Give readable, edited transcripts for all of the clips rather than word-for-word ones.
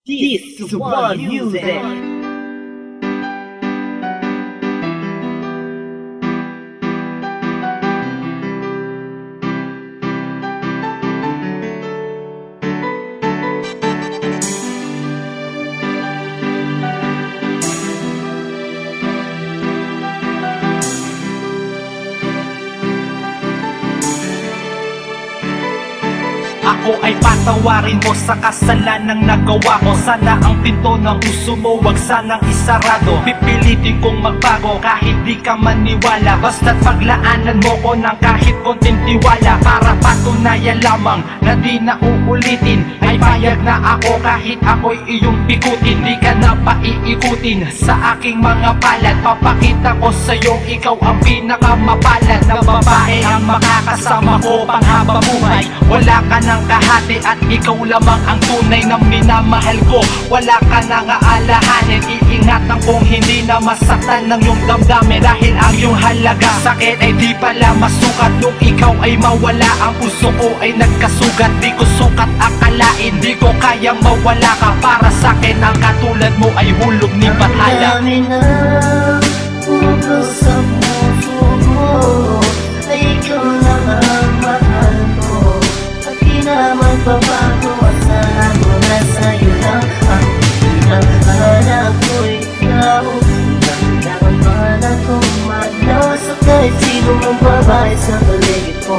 This is One Music. Ako ay patawarin mo sa kasalanang nagawa ko. Sana ang pinto ng puso mo wag sanang isarado. Pipilitin kong magbago kahit di ka maniwala. Basta't paglaanan mo ko ng kahit konting tiwala. Para patunayan lamang na di na uulitin. Ay payag na ako kahit ako'y iyong pikutin. Di ka na paiikutin sa aking mga palad. Papakita ko sa'yo ikaw ang pinakamapalad na babae ang makakasama ko panghabang buhay. Wala ka ng kahati at ikaw lamang ang tunay na minamahal ko. Wala ka nang aalahanin, iingatan kong hindi na masaktan ng iyong damdamin. Dahil ang iyong halaga sakit ay di pala masukat. Nung ikaw ay mawala, ang puso ko ay nagkasugat. Di ko sukat akalain, di ko kayang mawala ka. Para sa'kin ang katulad mo ay hulog ni Bathala. Marami na puso sa puso ko, ay ikaw lang ang mahal ko. At di na magbabago, asahan mo na sa'yo lang ang pinakahanap ko. Ikaw, nagdaman pa na tumalaw sa kahit sino mong babae sa paligid ko.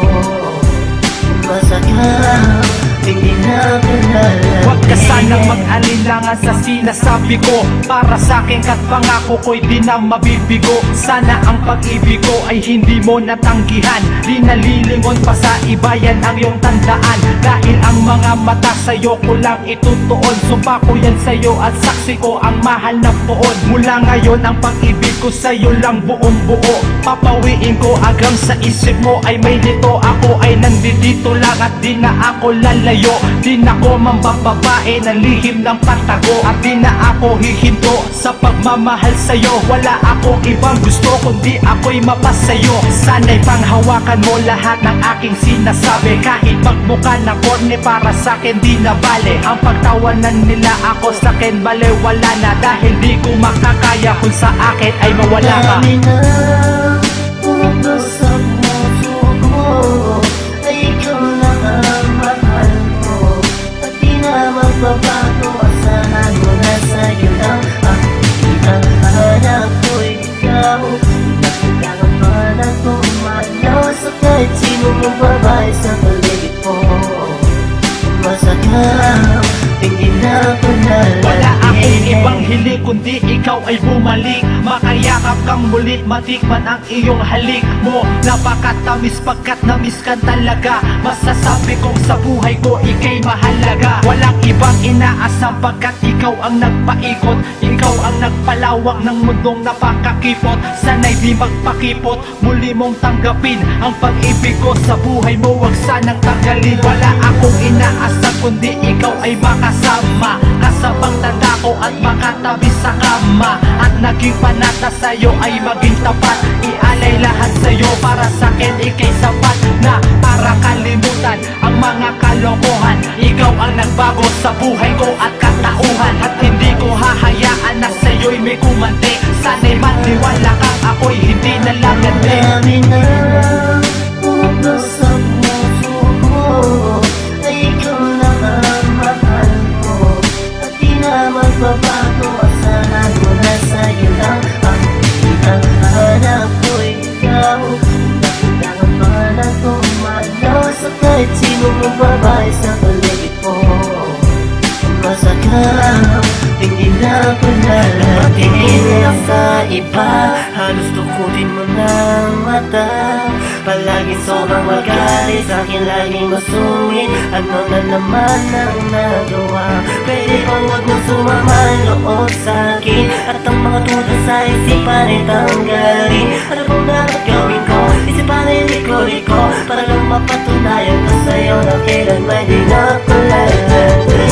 Masakit, hindi na pinala. Huwag ka sanang mag-alinlangan sa sinasabi ko. Para sa'kin kat pangako ko'y di na mabibigo. Sana ang pag-ibig ko ay hindi mo natanggihan. Di nalilingon pa sa iba, yan ang iyong tandaan. Dahil ang mga mata sa'yo ko lang itutuon. Sumpa ko yan sa'yo at saksi ko ang mahal na poon. Mula ngayon ang pag-ibig ko sa'yo lang buong buo. Papawiin ko hanggang sa isip mo ay may nito. Ako ay nandito lang at di na ako lalayo. Di na ko mambababae na lihim ng patago. At di na ako hihinto sa pagmamahal sa'yo. Wala akong ibang gusto kundi ako'y mapasayo. Sana'y panghawakan mo lahat ng aking sinasabi. Kahit magmukha ng korne para sa'kin di na bale. Ang pagtawanan nila ako sa'kin balewala na. Dahil di ko makakaya kung sa akin ay mawala ka. Marami na puso sa puso ko, ay ikaw lang ang mahal ko. At di na magbabago, asahan mo na sa'yo lang ang pinakahanap ko. Ikaw, nakailangan pa na tumalaw sa kahit sino mong babae sa paligid ko. Masakit, hindi na pinala. Wala akong ibang hiling kundi ikaw ay bumalik. Makayakap kang mulit, matikman ang iyong halik mo. Napakatamis pagkat namiss ka talaga. Masasabi kong sa buhay ko ika'y mahalaga. Walang ibang inaasam pagkat ikaw ang nagpaikot. Ikaw ang nagpalawak ng mundong napakakipot. Sana'y di magpakipot, muli mong tanggapin ang pag-ibig ko sa buhay mo. Wag sanang tanggalin. Wala akong inaasam kundi ikaw ay makasama. Kasabang tanda ko at makatabi sa kama. At naging panata sa'yo ay maging tapat. Ialay lahat sa'yo para sa'kin ika'y sapat na para kalimutan ang mga kalokohan. Ikaw ang nagbago sa buhay ko at katauhan. At hindi ko hahayaan na sa'yo'y may kumanti. Sana'y maniwala kang ako'y hindi na lang ganti. Marami na puso sa puso ko, ay ikaw lang ang mahal ko. At di na magbabago, asahan mo na sa'yo lang ang pinakahanap ko. Ikaw, nakailangan pa na tumalaw sa kahit sino mong babae sa paligid ko. Masakit, hindi na pinala. Tingin ka sa iba, halos tukutin mo ng mata. Palagi sobrang magalit, sa'kin laging masungit. Ano na naman ang nagawa? Pwede bang wag mo sumama ang loob sa'kin? At ang mga tuto sa isipan ay tanggalin. Ano bang dapat gawin ko? Isipan ay liko-liko para lang mapatunayan ko sa'yo na kailan may di na ako lalandi.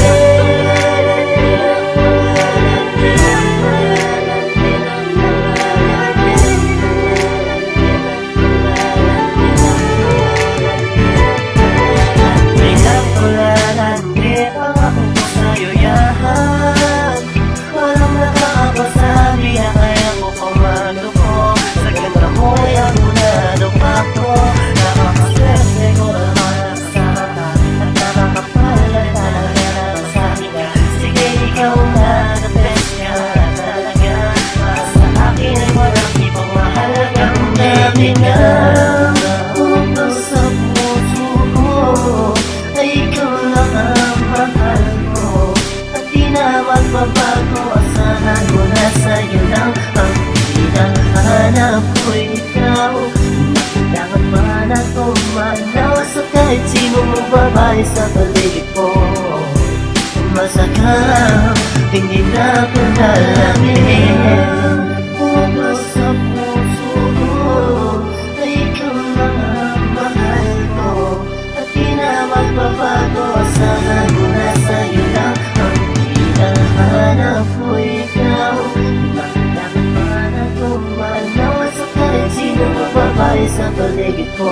Pangako ko sa'yo yan. magbabago, asahan mo na sa'yo lang ang hinahanap ko ikaw. Kailangan man akong manaw sa kahit sino mong babae sa paligid ko. Masakang hindi na panalangin, puno sa puso ko ay ikaw lang ang mahal ko. At di na magbabago, asahan mo na sa'yo lang ang hinahanap ko ikaw. Kailangan man akong manaw sa kahit sino mong babae sa paligid ko.